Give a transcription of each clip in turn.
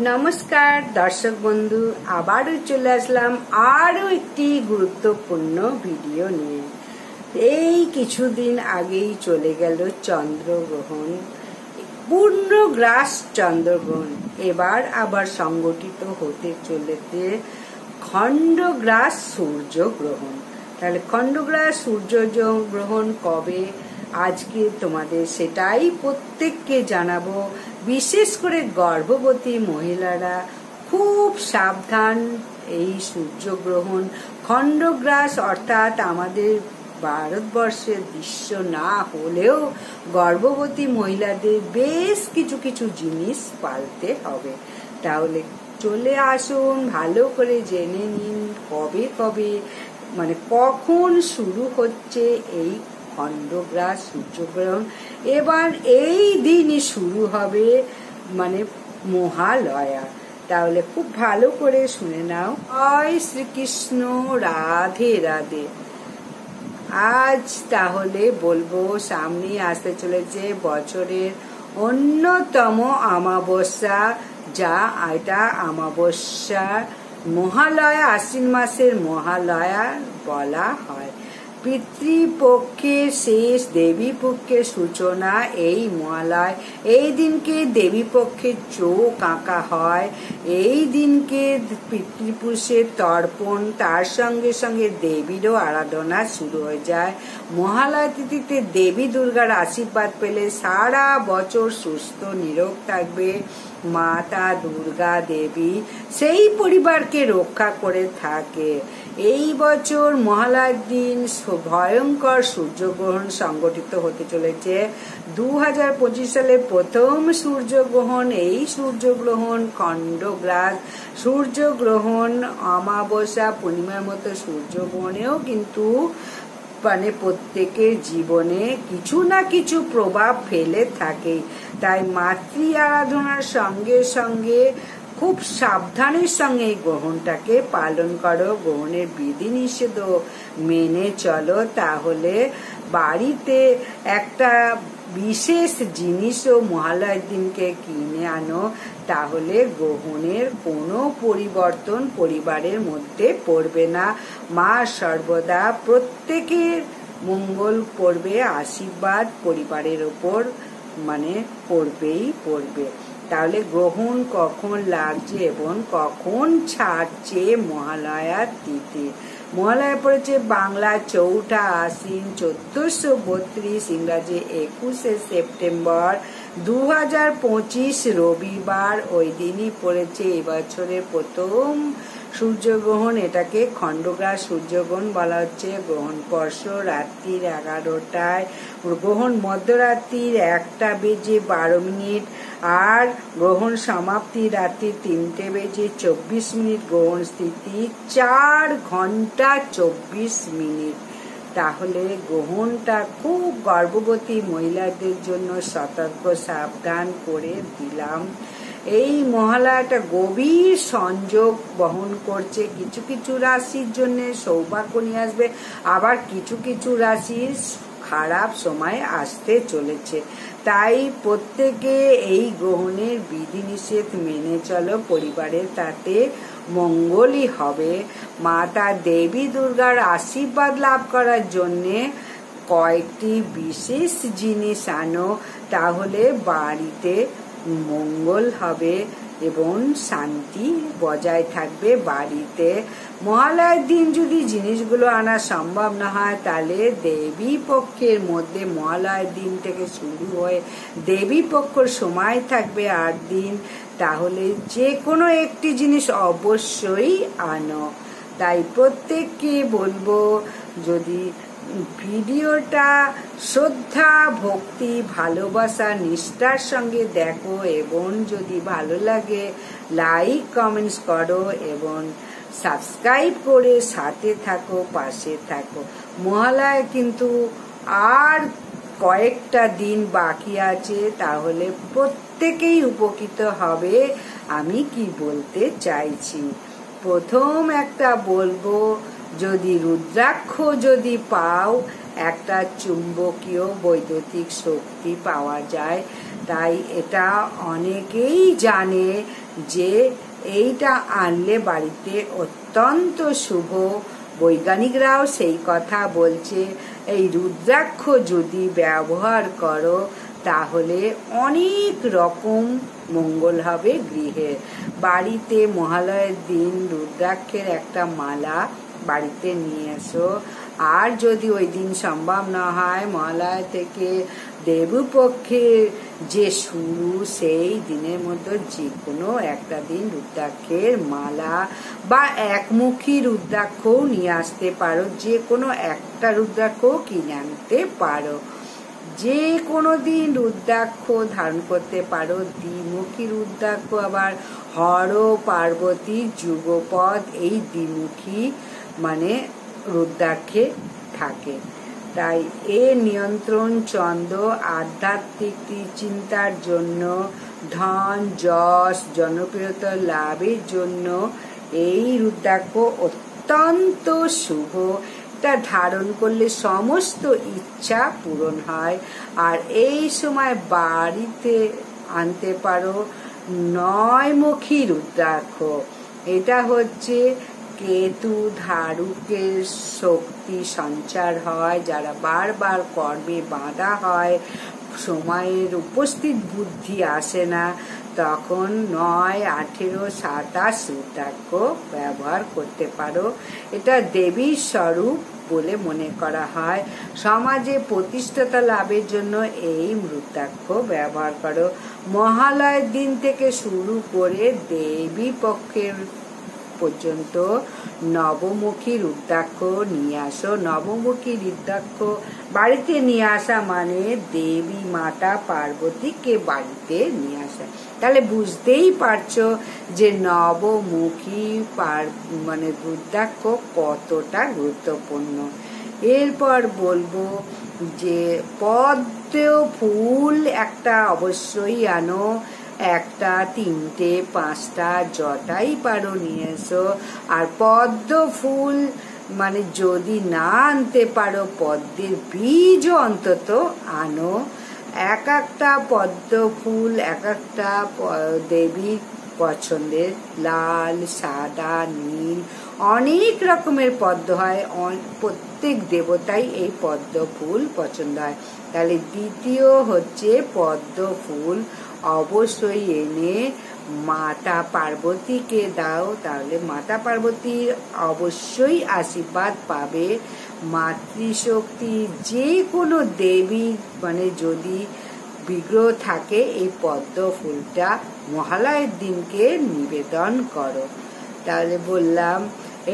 নমস্কার দর্শক বন্ধু, আবারও চলে আসলাম আরো একটি গুরুত্বপূর্ণ ভিডিও নিয়ে। এই কিছুদিন আগেই চলে গেল চন্দ্রগ্রহণ, পূর্ণগ্রাস চন্দ্রগ্রহণ। এবার আবার সংগঠিত হতে চলেছে খণ্ডগ্রাস সূর্যগ্রহণ। তাহলে খণ্ডগ্রাস সূর্যগ্রহণ কবে, আজকে তোমাদের সেটাই প্রত্যেককে জানাবো। বিশেষ করে গর্ভবতী মহিলারা খুব সাবধান। এই সূর্যগ্রহণ খণ্ডগ্রাস অর্থাৎ আমাদের ভারতবর্ষের দৃশ্য না হলেও গর্ভবতী মহিলাদের বেশ কিছু কিছু জিনিস পালতে হবে। তাহলে চলে আসুন, ভালো করে জেনে নিন কবে কবে মানে কখন শুরু হচ্ছে এই খণ্ডগ্রাস সূর্যগ্রহণ। এবার এই দিনই শুরু হবে মানে মহালয়া। তাহলে খুব ভালো করে শুনে নাও। জয় শ্রীকৃষ্ণ, রাধে রাধে। আজ তাহলে বলবো, সামনে আসতে চলেছে বছরের অন্যতম অমাবস্যা, যা এটা অমাবস্যা মহালয়া, আশ্বিন মাসের মহালয়া বলা হয়। পিতৃপক্ষের শেষ, দেবী পক্ষের সূচনা এই মহালয়। এই দিনকে দেবী পক্ষের চোখ আঁকা হয়। এই দিনকে পিতৃপুরুষের তর্পণ, তার সঙ্গে সঙ্গে দেবীরও আরাধনা শুরু হয়ে যায়। মহালয়া তিথিতে দেবী দুর্গার আশীর্বাদ পেলে সারা বছর সুস্থ নিরোগ থাকবে। মাতা দুর্গা দেবী সেই পরিবারকে রক্ষা করে থাকে। এই বছর মহালয়ার দিন ভয়ঙ্কর সূর্যগ্রহণ সংগঠিত হতে চলেছে। 2025 সালে প্রথম সূর্যগ্রহণ। এই সূর্যগ্রহণ খণ্ডগ্রাস সূর্যগ্রহণ, অমাবস্যা পূর্ণিমার মতো সূর্যগ্রহণেও কিন্তু মানে প্রত্যেকের জীবনে কিছু না কিছু প্রভাব ফেলে থাকে। তাই মাতৃ আরাধনার সঙ্গে সঙ্গে খুব সাবধানের সঙ্গে এই গ্রহণটাকে পালন করো। গ্রহণের বিধিনিষেধ মেনে চলো। তাহলে বাড়িতে একটা বিশেষ জিনিসও মহালয়ার দিনকে কিনে আনো। তাহলে গ্রহণের কোনো পরিবর্তন পরিবারের মধ্যে পড়বে না। মা সর্বদা প্রত্যেকের মঙ্গল করবে, আশীর্বাদ পরিবারের ওপর মানে পড়বেই পড়বে। তাহলে গ্রহণ কখন লাগছে এবং কখন ছাড়ছে মহালয়ার তিথি। মহালয়া পড়েছে বাংলা 4ঠা আশ্বিন 1432, ইংরাজি 21শে সেপ্টেম্বর 2025 রবিবার। ওই দিনই পড়েছে এবছরের প্রথম সূর্যগ্রহণ। এটাকে খণ্ডগ্রাস সূর্যগ্রহণ বলা হচ্ছে। গ্রহণ স্পর্শ রাত্রির 11টায়, গ্রহণ মধ্যরাত্রির 1:12, আর গ্রহণ সমাপ্তি রাত্রি 3:24। গ্রহণ স্থিতি 4 ঘন্টা 24 মিনিট। তাহলে গ্রহণটা খুব গর্ভবতী মহিলাদের জন্য সতর্ক সাবধান করে দিলাম। এই মহালয়াটা গভীর সংযোগ বহন করছে। কিছু কিছু রাশির জন্য সৌভাগ্য নিয়ে আসবে, আবার কিছু কিছু রাশির খারাপ সময় আসতে চলেছে। তাই প্রত্যেকে এই গ্রহণের বিধিনিষেধ মেনে চলো, পরিবারের তাতে মঙ্গলই হবে। মাতা দেবী দুর্গার আশীর্বাদ লাভ করার জন্যে কয়েকটি বিশেষ জিনিস আনো। তাহলে বাড়িতে মঙ্গল হবে এবং শান্তি বজায় থাকবে বাড়িতে। মহালয়ার দিন যদি জিনিসগুলো আনা সম্ভব না হয়, তাহলে দেবী পক্ষের মধ্যে মহালয়ার দিন থেকে শুরু হয়ে দেবী পক্ষর সময় থাকবে 8 দিন। তাহলে যে কোনো একটি জিনিস অবশ্যই আনো। তাই প্রত্যেককে বলবো, যদি ভিডিওটা শ্রদ্ধা, ভক্তি, ভালোবাসা, নিষ্ঠার সঙ্গে দেখো এবং যদি ভালো লাগে লাইক কমেন্টস করো এবং সাবস্ক্রাইব করে সাথে থাকো, পাশে থাকো। মহালয়া কিন্তু আর কয়েকটা দিন বাকি আছে। তাহলে প্রত্যেকেই উপকৃত হবে। আমি কি বলতে চাইছি, প্রথম একটা বলবো, যদি রুদ্রাক্ষ যদি পাও, একটা চুম্বকীয় বৈদ্যুতিক শক্তি পাওয়া যায়। তাই এটা অনেকেই জানে যে এইটা আনলে বাড়িতে অত্যন্ত শুভ। বৈজ্ঞানিকরাও সেই কথা বলছে। এই রুদ্রাক্ষ যদি ব্যবহার করো তাহলে অনেক রকম মঙ্গল হবে গৃহে। বাড়িতে মহালয়ের দিন রুদ্রাক্ষের একটা মালা বাড়িতে নিয়ে এসো। আর যদি ওই দিন সম্ভব না হয়, মহালয়া থেকে দেবীপক্ষের যে শুরু, সেই দিনের মধ্যে যে কোনো একটা দিন রুদ্রাক্ষের মালা বা একমুখী রুদ্রাক্ষও নিয়ে আসতে পারো। যে কোনো একটা রুদ্রাক্ষও কিনে আনতে পারো। যে কোনো দিন রুদ্রাক্ষ ধারণ করতে পারো। দ্বিমুখী রুদ্রাক্ষ আবার হর পার্বতী যুগপদ, এই দ্বিমুখী মানে রুদ্রাক্ষে থাকে। তাই নিয়ন্ত্রণ চন্দ্র আধ্যাত্মিক চিন্তার জন্য, ধন যশ জনপ্রিয়তা লাভের জন্য এই রুদ্রাক্ষ অত্যন্ত শুভ। এটা ধারণ করলে সমস্ত ইচ্ছা পূরণ হয়। আর এই সময় বাড়িতে আনতে পারো 9মুখী রুদ্রাক্ষ। এটা হচ্ছে কেতু ধারুকের শক্তি সঞ্চার হয়। যারা বারবার কর্মে বাঁধা হয়, সময়ের উপস্থিত বুদ্ধি আসে না, তখন 9, 18, 27 রুদ্রাক্ষ ব্যবহার করতে পারো। এটা দেবীর স্বরূপ বলে মনে করা হয়। সমাজে প্রতিষ্ঠাতা লাভের জন্য এই রুদ্রাক্ষ ব্যবহার করো। মহালয়ের দিন থেকে শুরু করে দেবী পক্ষের পর্যন্ত নবমুখী রুদ্রাক্ষ নিয়ে আসো। নবমুখী রুদ্রাক্ষ বাড়িতে নিয়ে আসা মানে দেবী মাতা পার্বতীকে বাড়িতে নিয়ে আসা। তাহলে বুঝতেই পারছো যে নবমুখী মানে রুদ্রাক্ষ কতটা গুরুত্বপূর্ণ। এরপর বলবো যে পদ্ম ফুল একটা অবশ্যই আনো। একটা, 3টে, 5টা যটাই পারো নিয়ে এসো। আর পদ্ম ফুল মানে যদি না আনতে পারো, পদ্মের বীজ অন্তত আনো। এক একটা পদ্ম ফুল এক একটা দেবীর পছন্দের, লাল, সাদা, নীল, অনেক রকমের পদ্ম হয়। প্রত্যেক দেবতাই এই পদ্ম ফুল পছন্দ হয়। তাহলে দ্বিতীয় হচ্ছে পদ্ম ফুল অবশ্যই এনে মাতা পার্বতীকে দাও। তাহলে মাতা পার্বতীর অবশ্যই আশীর্বাদ পাবে। মাতৃশক্তি যে কোনো দেবী মানে যদি বিগ্রহ থাকে, এই পদ্ম ফুলটা মহালয়ের দিনকে নিবেদন করো। তাহলে বললাম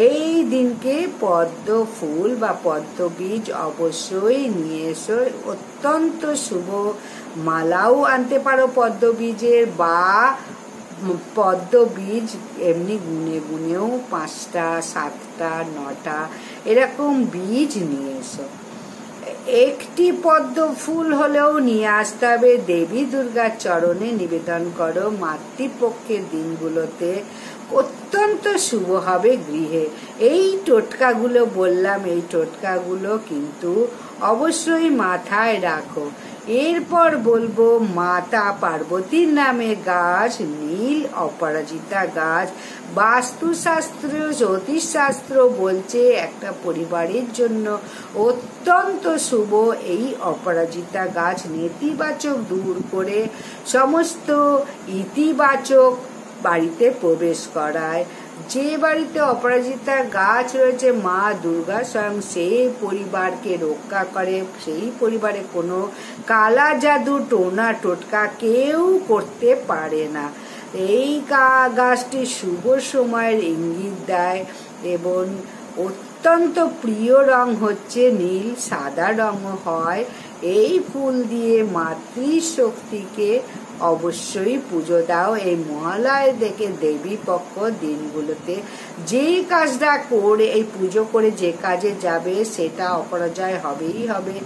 এই দিনকে পদ্ম ফুল বা পদ্ম বীজ অবশ্যই নিয়ে এসো। অত্যন্ত শুভ। মালাও আনতে পারো পদ্ম বীজের, বা পদ্ম বীজ এমনি গুনে গুনেও 5টা, 7টা, 9টা এরকম বীজ নিয়ে এসো। একটি পদ্ম ফুল হলেও নিয়ে আসতে হবে। দেবী দুর্গার চরণে নিবেদন করো। মাতৃপক্ষের দিনগুলোতে অত্যন্ত শুভ হবে গৃহে। এই টোটকাগুলো বললাম, এই টোটকাগুলো কিন্তু অবশ্যই মাথায় রাখো। এরপর বলবো মাতা পার্বতীর নামে গাছ নীল অপরাজিতা গাছ। বাস্তুশাস্ত্র, জ্যোতিষশাস্ত্র বলছে একটা পরিবারের জন্য অত্যন্ত শুভ এই অপরাজিতা গাছ। নেতিবাচক দূর করে সমস্ত ইতিবাচক বাড়িতে প্রবেশ করায়। যে বাড়িতে অপরাজিতা গাছ রয়েছে, মা দুর্গা স্বয়ং সেই পরিবারকে রক্ষা করে। সেই পরিবারে কোনো কালা জাদু, টোনা টোটকা কেউ করতে পারে না। এই গাছটি শুভ সময়ের ইঙ্গিত দেয় এবং অত্যন্ত প্রিয় রং হচ্ছে নীল, সাদা রঙও হয়। এই ফুল দিয়ে মাতৃশক্তিকে অবশ্যই পুজো দাও। এই মহালয়া দেখে দেবী পক্ষ দিনগুলোতে যে কাজটা করে, এই পুজো করে যে কাজে যাবে, সেটা অপরাজয় হবেই হবে,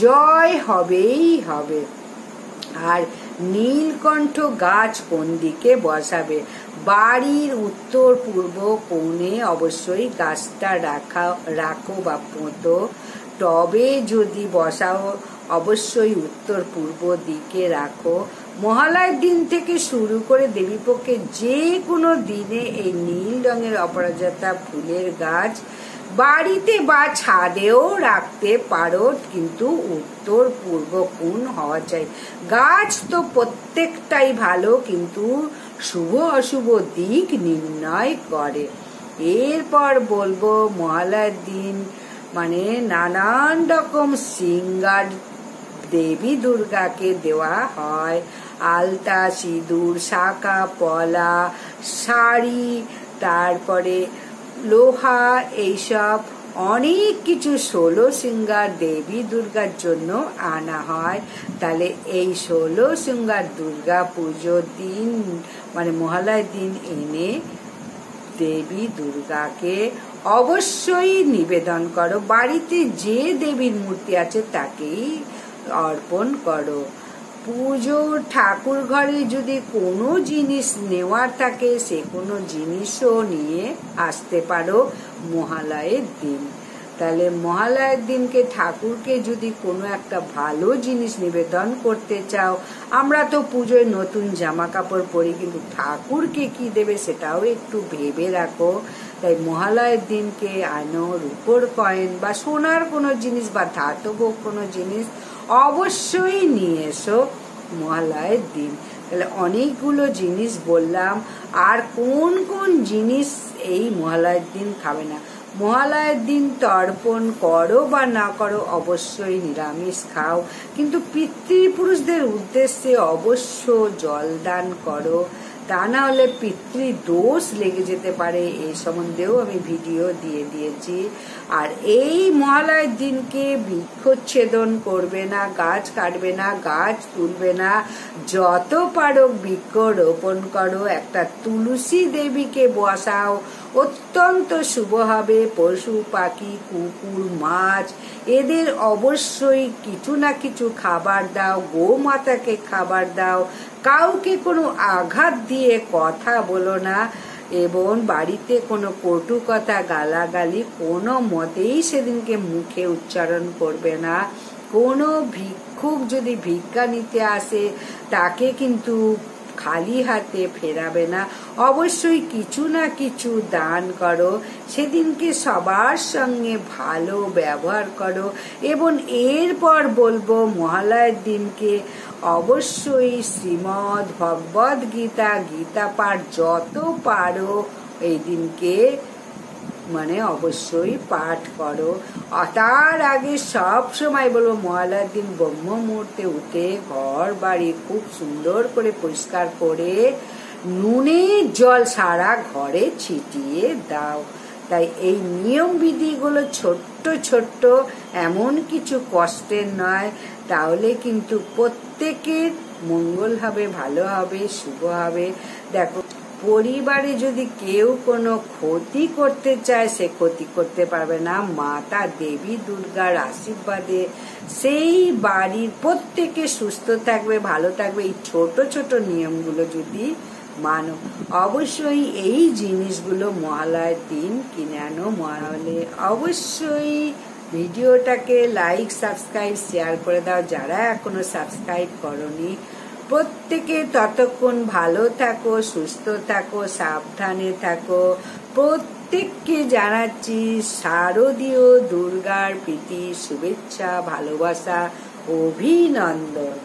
জয় হবেই হবে। আর নীলকণ্ঠ গাছ কোন দিকে বসাবে? বাড়ির উত্তর পূর্ব কোণে অবশ্যই গাছটা রাখো বা পোঁতো। টবে যদি বসাও অবশ্যই উত্তর পূর্ব দিকে রাখো। মহালয়ার দিন থেকে শুরু করে দেবীপক্ষে যে কোনো দিনে এই নীল রঙের অপরাজিতা ফুলের গাছ বাড়িতে বা ছাদেও রাখতে পারো, কিন্তু উত্তর পূর্ব কোণ হওয়া চাই। গাছ তো প্রত্যেকটাই ভালো, কিন্তু শুভ অশুভ দিক নির্ণয় করে। এরপর বলবো মহালয়ার দিন মানে নানান রকম শৃঙ্গার দেবী দুর্গাকে দেওয়া হয়। আলতা, সিঁদুর, শাঁখা, পলা, শাড়ি, তারপরে লোহা, এইসব অনেক কিছু 16 শৃঙ্গার দেবী দুর্গার জন্য আনা হয়। তাহলে এই 16 শৃঙ্গার দুর্গা পুজোর দিন মানে মহালয়ার দিন এনে দেবী দুর্গাকে অবশ্যই নিবেদন করো। বাড়িতে যে দেবীর মূর্তি আছে তাকেই অর্পণ করো। পুজো ঠাকুর ঘরে যদি কোনো জিনিস নেওয়ার থাকে, সে কোনো জিনিসও নিয়ে আসতে পারো মহালয়ের দিন। তাহলে মহালয়ার দিনকে ঠাকুরকে যদি কোনো একটা ভালো জিনিস নিবেদন করতে চাও, আমরা তো পুজোয় নতুন জামা কাপড় পরি, কিন্তু ঠাকুরকে কি দেবে সেটাও একটু ভেবে রাখো। তাই মহালয়ার দিনকে আনো রূপোর কয়েন বা সোনার কোনো জিনিস বা ধাতব কোনো জিনিস অবশ্যই নিয়ে এসো মহালয়ার দিন। তাহলে অনেকগুলো জিনিস বললাম। আর কোন কোন জিনিস এই মহালয়ার দিন খাবে না? মহালয়ার দিন তর্পণ করো বা না করো, অবশ্যই নিরামিষ খাও, কিন্তু পিতৃপুরুষদের উদ্দেশ্যে অবশ্য জলদান করো, তা না হলে পিতৃদোষ লেগে যেতে পারে। এই সম্বন্ধেও আমি ভিডিও দিয়ে দিয়েছি। আর এই মহালয়ার দিনকে বৃক্ষচ্ছেদন করবে না, গাছ কাটবে না, গাছ তুলবে না, যত পারো বৃক্ষ রোপণ করো। একটা তুলসী দেবীকে বসাও, অত্যন্ত শুভ হবে। পশু পাখি, কুকুর, মাছ এদের অবশ্যই কিছু না কিছু খাবার দাও, গোমাতাকে খাবার দাও। কাউকে কোনো আঘাত দিয়ে কথা বলো না, এবং বাড়িতে কোনো কটু কথা গালাগালি কোনো মতেই সেদিনকে মুখে উচ্চারণ করবে না। কোনো ভিক্ষুক যদি ভিক্ষা নিতে আসে তাকে কিন্তু খালি হাতে ফেরাবে না, অবশ্যই কিছু না কিছু দান করো। সেদিনকে সবার সঙ্গে ভালো ব্যবহার করো। এবং এরপর বলবো মহালয়ার দিনকে অবশ্যই শ্রীমদ্ ভগবদ গীতা, গীতা পাঠ যত পারো এই দিনকে মানে অবশ্যই পাঠ করো। তার আগে সব সময় বলবো মহালয়ার দিন ব্রহ্ম মুহূর্তে উঠে ঘর বাড়ি খুব সুন্দর করে পরিষ্কার করে নুনের জল সারা ঘরে ছিটিয়ে দাও। তাই এই নিয়ম বিধিগুলো ছোট্ট ছোট্ট, এমন কিছু কষ্টের নয়। তাহলে কিন্তু প্রত্যেকের মঙ্গল হবে, ভালো হবে, শুভ হবে। দেখো, পরিবারে যদি কেউ কোনো ক্ষতি করতে চায়, সে ক্ষতি করতে পারবে না। মাতা দেবী দুর্গার আশীর্বাদে সেই বাড়ির প্রত্যেকে সুস্থ থাকবে, ভালো থাকবে। এই ছোট ছোট নিয়মগুলো যদি মানো, অবশ্যই এই জিনিসগুলো মহালয়ার দিন কিনে আনো। মহালয়ে অবশ্যই ভিডিওটাকে লাইক, সাবস্ক্রাইব, শেয়ার করে দাও যারা এখনো সাবস্ক্রাইব করনি। প্রত্যেকে ততক্ষণ ভালো থাকো, সুস্থ থাকো, সাবধানে থাকো। প্রত্যেককে জানাচ্ছি শারদীয় দুর্গার প্রীতি, শুভেচ্ছা, ভালোবাসা, অভিনন্দন।